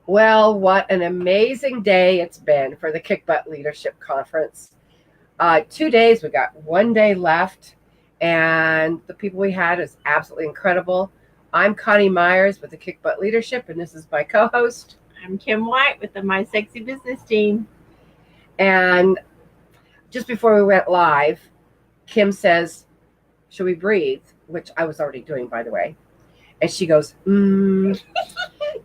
Well, what an amazing day it's been for the Kickbutt Leadership Conference. 2 days, we got one day left, and the people we had is absolutely incredible. I'm Coni Meyers with the Kickbutt Leadership, and this is my co-host. I'm Kim White with the My Sexy Business Team. And just before we went live, Kim says, "Should we breathe?" Which I was already doing, by the way. And she goes,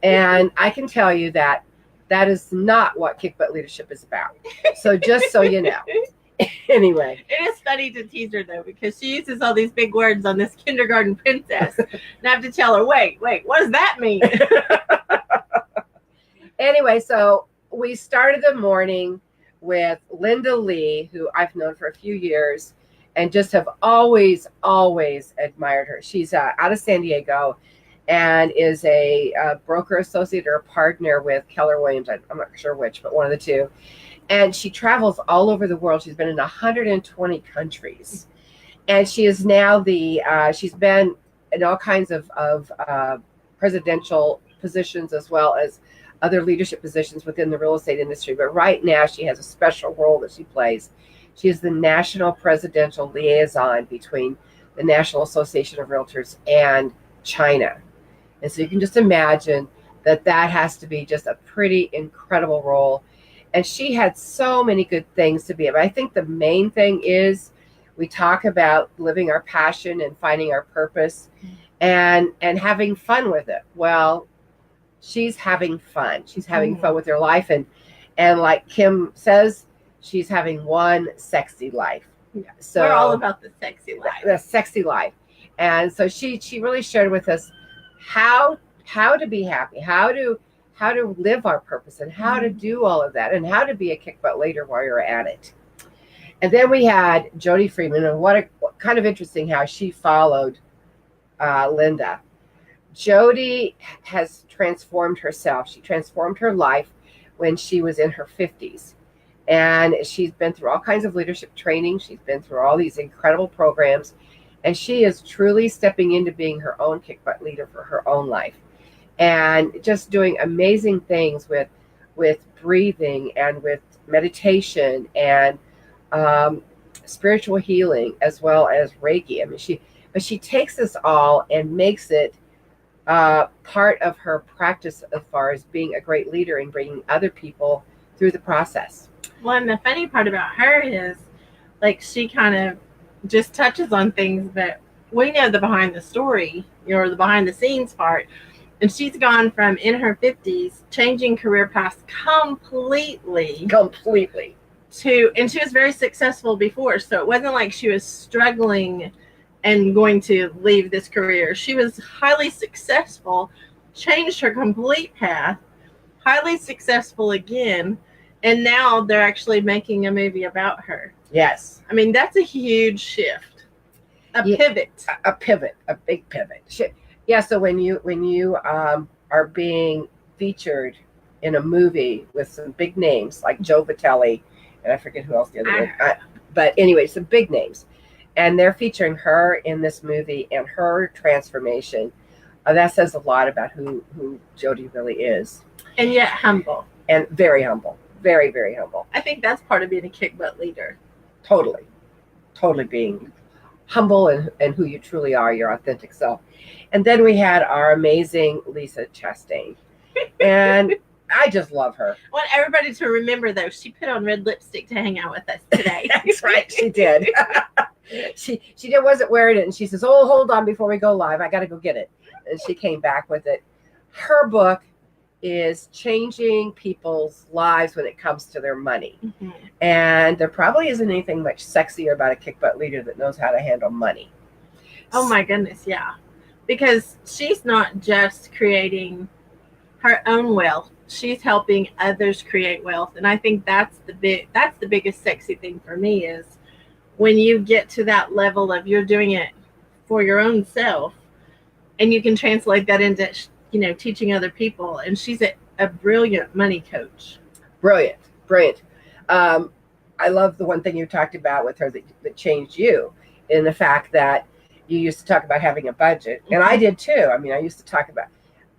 And I can tell you that is not what Kickbutt Leadership is about. So just so you know. Anyway. It is funny to tease her, though, because she uses all these big words on this kindergarten princess. And I have to tell her, wait, what does that mean? Anyway, so we started the morning with Linda Lee, who I've known for a few years and just have always admired her. She's out of San Diego and is a broker associate or a partner with Keller Williams. I'm not sure which, but one of the two. And she travels all over the world. She's been in 120 countries. And she is now she's been in all kinds of presidential positions as well as other leadership positions within the real estate industry. But right now she has a special role that she plays. She is the national presidential liaison between the National Association of Realtors and China. And so you can just imagine that has to be just a pretty incredible role. And she had so many good things to be. But I think the main thing is we talk about living our passion and finding our purpose and having fun with it. Well, she's having fun. She's having fun with her life. And like Kim says, she's having one sexy life. Yeah. So we're all about the sexy life. The sexy life. And so she really shared with us how to be happy, how to live our purpose, and how to do all of that, and how to be a Kickbutt leader while you're at it. And then we had Jody Freeman, and what kind of interesting how she followed Linda. Jody has transformed herself. She transformed her life when she was in her 50s. And she's been through all kinds of leadership training. She's been through all these incredible programs. And she is truly stepping into being her own Kickbutt leader for her own life. And just doing amazing things with breathing and with meditation and spiritual healing as well as Reiki. I mean, she takes this all and makes it part of her practice as far as being a great leader and bringing other people through the process. Well, and the funny part about her is, like, she kind of just touches on things, but we know the behind the story, or the behind the scenes part. And she's gone from in her 50s, changing career paths completely. And she was very successful before. So it wasn't like she was struggling and going to leave this career. She was highly successful, changed her complete path, highly successful again, and now they're actually making a movie about her. Yes. I mean, that's a huge shift. A pivot. A big pivot. Yeah, so when you are being featured in a movie with some big names like Joe Vitelli, and I forget who else the other one, but anyway, some big names. And they're featuring her in this movie and her transformation. That says a lot about who Jody really is. And yet humble. And very humble. Very, very humble. I think that's part of being a Kickbutt leader. Totally being humble and who you truly are, your authentic self. And then we had our amazing Lisa Chastain. And I just love her. I want everybody to remember, though, she put on red lipstick to hang out with us today. That's right, she did. She wasn't wearing it, and she says, "Oh, hold on, before we go live, I got to go get it." And she came back with it. Her book is changing people's lives when it comes to their money. Mm-hmm. And there probably isn't anything much sexier about a Kickbutt leader that knows how to handle money. Oh my goodness, yeah. Because she's not just creating her own wealth. She's helping others create wealth. And I think that's the biggest sexy thing for me is when you get to that level of you're doing it for your own self and you can translate that into teaching other people. And she's a brilliant money coach. Brilliant. I love the one thing you talked about with her that changed you in the fact that you used to talk about having a budget. And I did too. I mean, I used to talk about,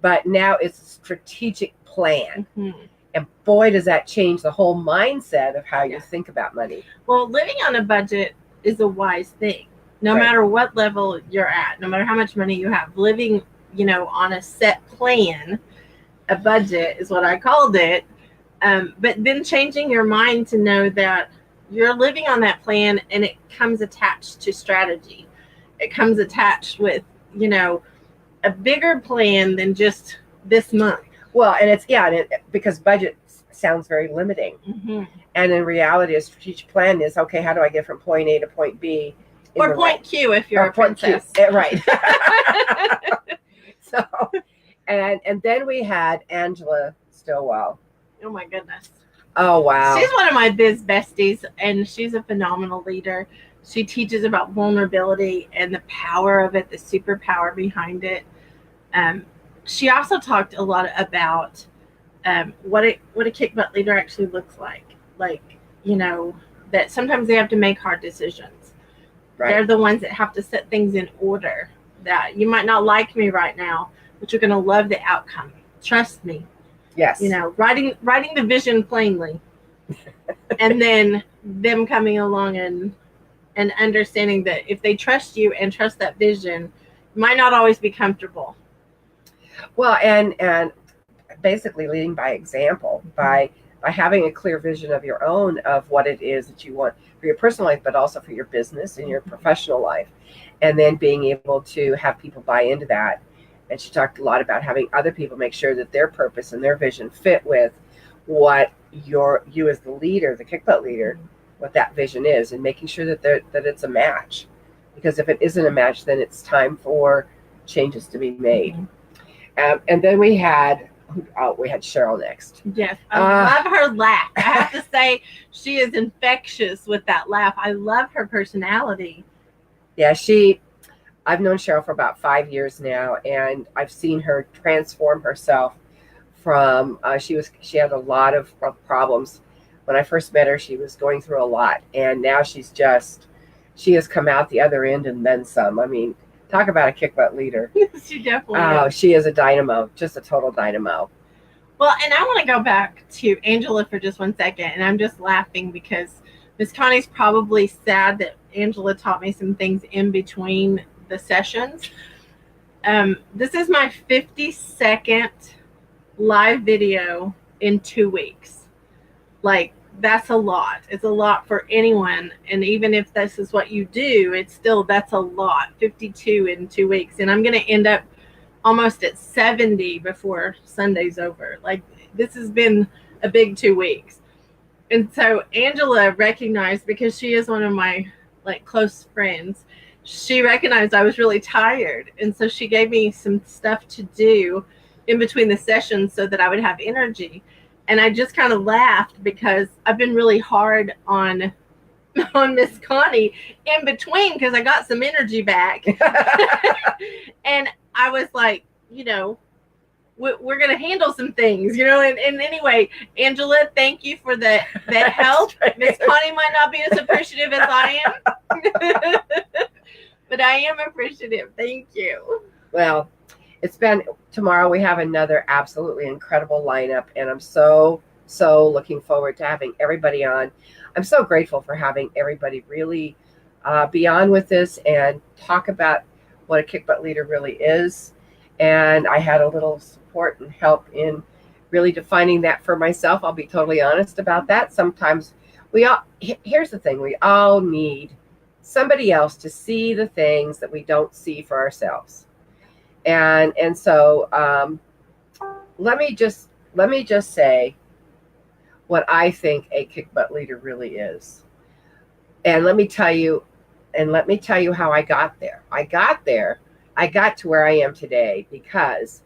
but now it's a strategic plan. Mm-hmm. And boy, does that change the whole mindset of how you think about money. Well, living on a budget is a wise thing. No Right. matter what level you're at, no matter how much money you have, living, on a set plan, a budget is what I called it. But then changing your mind to know that you're living on that plan, and it comes attached to strategy. It comes attached with, a bigger plan than just this month. Well, and because budget sounds very limiting. Mm-hmm. And in reality, a strategic plan is, okay, how do I get from point A to point B? Or point Q if you're a princess. Right. So, and then we had Angela Stillwell. Oh my goodness. Oh, wow. She's one of my biz besties, and she's a phenomenal leader. She teaches about vulnerability and the power of it, the superpower behind it. She also talked a lot about what a kickbutt leader actually looks like. Like, that sometimes they have to make hard decisions. Right. They're the ones that have to set things in order. That you might not like me right now, but you're going to love the outcome. Trust me. Yes. Writing the vision plainly, and then them coming along and understanding that if they trust you and trust that vision, it might not always be comfortable. Well, and basically leading by example, by having a clear vision of your own of what it is that you want for your personal life, but also for your business and your professional life, and then being able to have people buy into that. And she talked a lot about having other people make sure that their purpose and their vision fit with what you as the leader, the kickbutt leader, what that vision is, and making sure that it's a match. Because if it isn't a match, then it's time for changes to be made. Mm-hmm. And then we had Cheryl next. Yes, I love her laugh. I have to say, she is infectious with that laugh. I love her personality. Yeah, I've known Cheryl for about 5 years now, and I've seen her transform herself from, she had a lot of problems. When I first met her, she was going through a lot, and now she has come out the other end and then some. I mean, talk about a kickbutt leader. She definitely is. She is a dynamo, just a total dynamo. Well, and I want to go back to Angela for just 1 second, and I'm just laughing because Miss Connie's probably sad that Angela taught me some things in between the sessions. This is my 52nd live video in 2 weeks. Like, that's a lot. It's a lot for anyone. And even if this is what you do, that's a lot. 52 in 2 weeks. And I'm going to end up almost at 70 before Sunday's over. Like, this has been a big 2 weeks. And so Angela recognized, because she is one of my close friends, she recognized I was really tired. And so she gave me some stuff to do in between the sessions so that I would have energy. And I just kind of laughed because I've been really hard on Miss Connie in between because I got some energy back. And I was like, we're going to handle some things, and anyway, Angela, thank you for that help. Miss Connie might not be as appreciative as I am, but I am appreciative. Thank you. Well, tomorrow we have another absolutely incredible lineup, and I'm so looking forward to having everybody on. I'm so grateful for having everybody really be on with this and talk about what a kickbutt leader really is. And I had a little support and help in really defining that for myself. I'll be totally honest about that. Sometimes here's the thing, we all need somebody else to see the things that we don't see for ourselves. And so let me just say what I think a kickbutt leader really is. And let me tell you how I got there. I got to where I am today because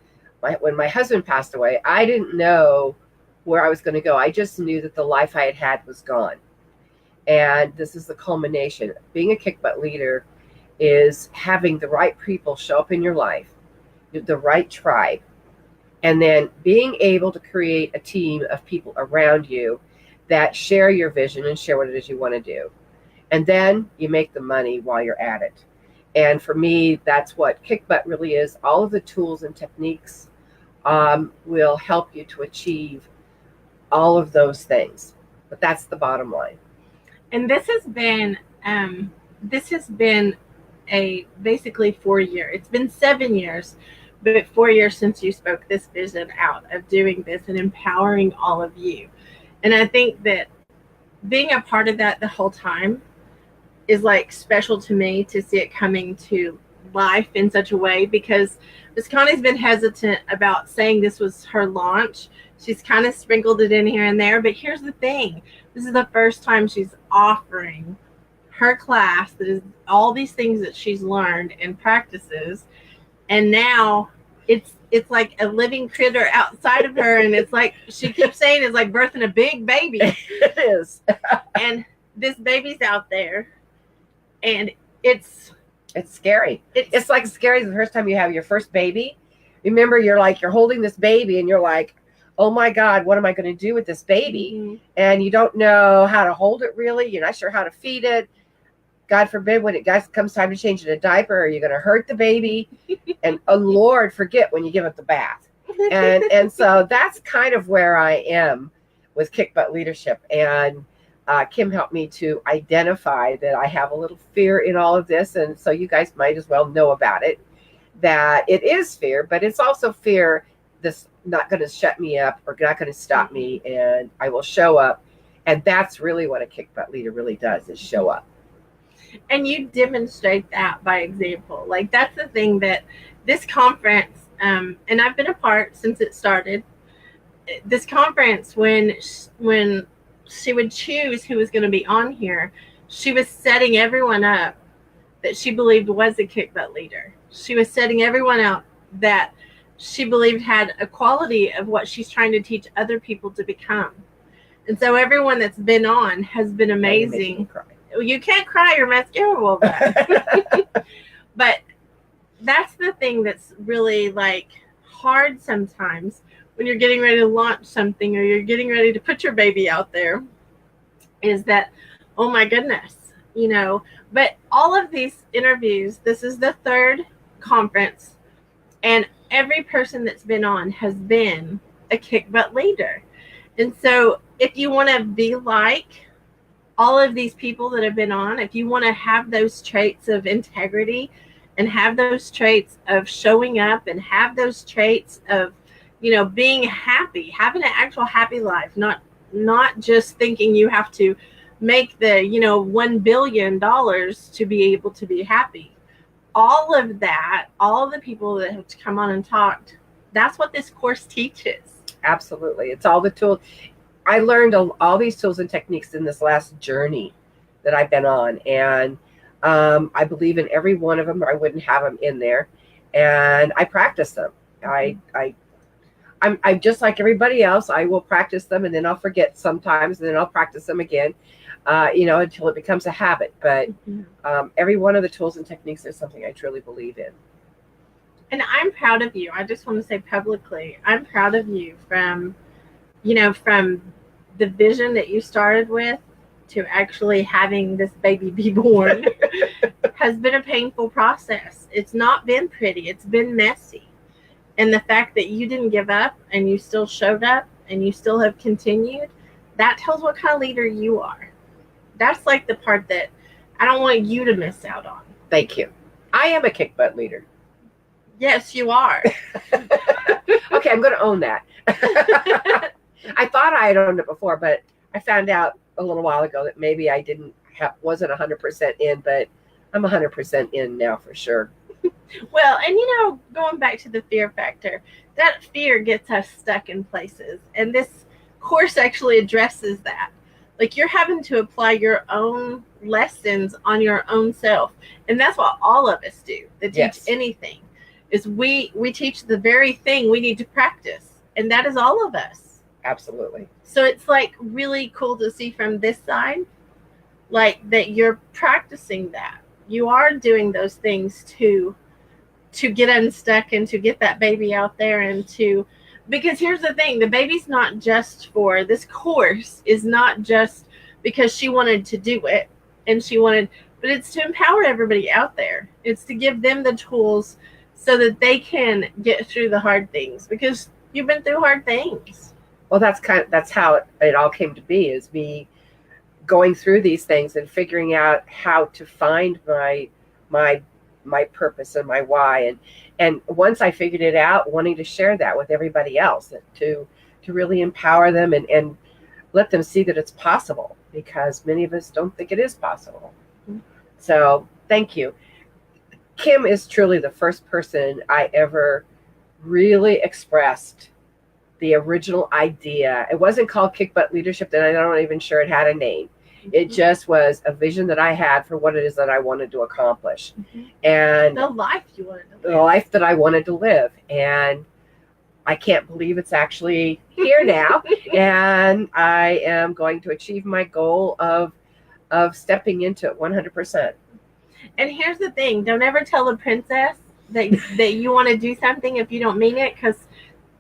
when my husband passed away, I didn't know where I was going to go. I just knew that the life I had was gone. And this is the culmination. Being a kickbutt leader is having the right people show up in your life, the right tribe, and then being able to create a team of people around you that share your vision and share what it is you want to do. And then you make the money while you're at it. And for me, that's what kickbutt really is. All of the tools and techniques will help you to achieve all of those things. But that's the bottom line. And this has been a basically 4 year. It's been 7 years, but 4 years since you spoke this vision out of doing this and empowering all of you. And I think that being a part of that the whole time is like special to me, to see it coming to life in such a way, because Miss Connie's been hesitant about saying this was her launch. She's kind of sprinkled it in here and there, but here's the thing. This is the first time she's offering her class that is all these things that she's learned and practices, and now it's like a living critter outside of her, and it's like she keeps saying it's like birthing a big baby. It is. And this baby's out there, and it's scary. It's like scary the first time you have your first baby. Remember, you're holding this baby and you're like, oh my God, what am I going to do with this baby? Mm-hmm. And you don't know how to hold it really. You're not sure how to feed it. God forbid, when it comes time to change it a diaper, are you going to hurt the baby? And oh Lord, forget when you give it the bath. And so that's kind of where I am with Kickbutt Leadership. And Kim helped me to identify that I have a little fear in all of this. And so you guys might as well know about it, that it is fear, but it's also fear that's not going to shut me up or not going to stop me. And I will show up. And that's really what a Kickbutt leader really does, is show up. And you demonstrate that by example. Like, that's the thing that this conference, and I've been a part since it started. This conference, when she would choose who was going to be on here, she was setting everyone up that she believed was a Kickbutt leader. She was setting everyone up that she believed had a quality of what she's trying to teach other people to become. And so everyone that's been on has been amazing. You can't cry, your mascara will run. But that's the thing that's really like hard sometimes when you're getting ready to launch something or you're getting ready to put your baby out there, is that, oh my goodness, you know. But all of these interviews, this is the third conference, and every person that's been on has been a Kickbutt leader. And so if you want to be like all of these people that have been on, if you want to have those traits of integrity and have those traits of showing up and have those traits of, you know, being happy, having an actual happy life, not just thinking you have to make the, you know, $1 billion to be able to be happy. All of that, all of the people that have come on and talked, that's what this course teaches. Absolutely. It's all the tools. I learned all these tools and techniques in this last journey that I've been on. And I believe in every one of them, or I wouldn't have them in there. And I practice them. I'm just like everybody else. I will practice them, and then I'll forget sometimes, and then I'll practice them again, you know, until it becomes a habit. But every one of the tools and techniques is something I truly believe in. And I'm proud of you. I just want to say publicly, I'm proud of you from the vision that you started with to actually having this baby be born has been a painful process. It's not been pretty. It's been messy. And the fact that you didn't give up and you still showed up and you still have continued, that tells what kind of leader you are. That's like the part that I don't want you to miss out on. Thank you. I am a Kickbutt leader. Yes, you are. Okay, I'm going to own that. I thought I had owned it before, but I found out a little while ago that maybe I wasn't 100% in, but I'm 100% in now for sure. Well, and you know, going back to the fear factor, that fear gets us stuck in places. And this course actually addresses that. Like, you're having to apply your own lessons on your own self. And that's what all of us do that teach anything, is we teach the very thing we need to practice. And that is all of us. Absolutely. So it's like really cool to see from this side, like that you're practicing that. You are doing those things to get unstuck and to get that baby out there, and because here's the thing, the baby's not just for, this course is not just because she wanted to do it but it's to empower everybody out there. It's to give them the tools so that they can get through the hard things, because you've been through hard things. Well, that's how it all came to be, is me going through these things and figuring out how to find my purpose and my why. And once I figured it out, wanting to share that with everybody else, to really empower them and let them see that it's possible, because many of us don't think it is possible. So thank you. Kim is truly the first person I ever really expressed the original idea. It wasn't called Kickbutt Leadership, and I'm not even sure it had a name. It just was a vision that I had for what it is that I wanted to accomplish. And the life you wanted to live. The life that I wanted to live. And I can't believe it's actually here now. And I am going to achieve my goal of stepping into it 100%. And here's the thing. Don't ever tell a princess that you want to do something if you don't mean it, because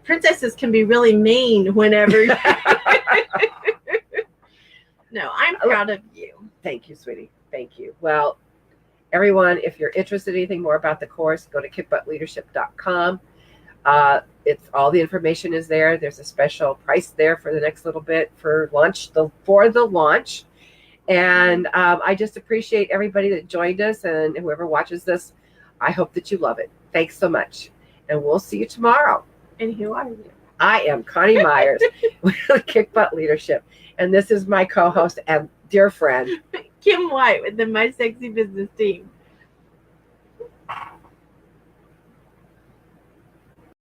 princesses can be really mean whenever. No, I'm proud of you. Thank you, sweetie. Thank you. Well, everyone, if you're interested in anything more about the course, go to kickbuttleadership.com. It's all the information is there. There's a special price there for the next little bit for the launch. And I just appreciate everybody that joined us, and whoever watches this. I hope that you love it. Thanks so much. And we'll see you tomorrow. And who are you? I am Coni Meyers with Kickbutt Leadership. And this is my co-host and dear friend, Kim White with the My Sexy Business Team.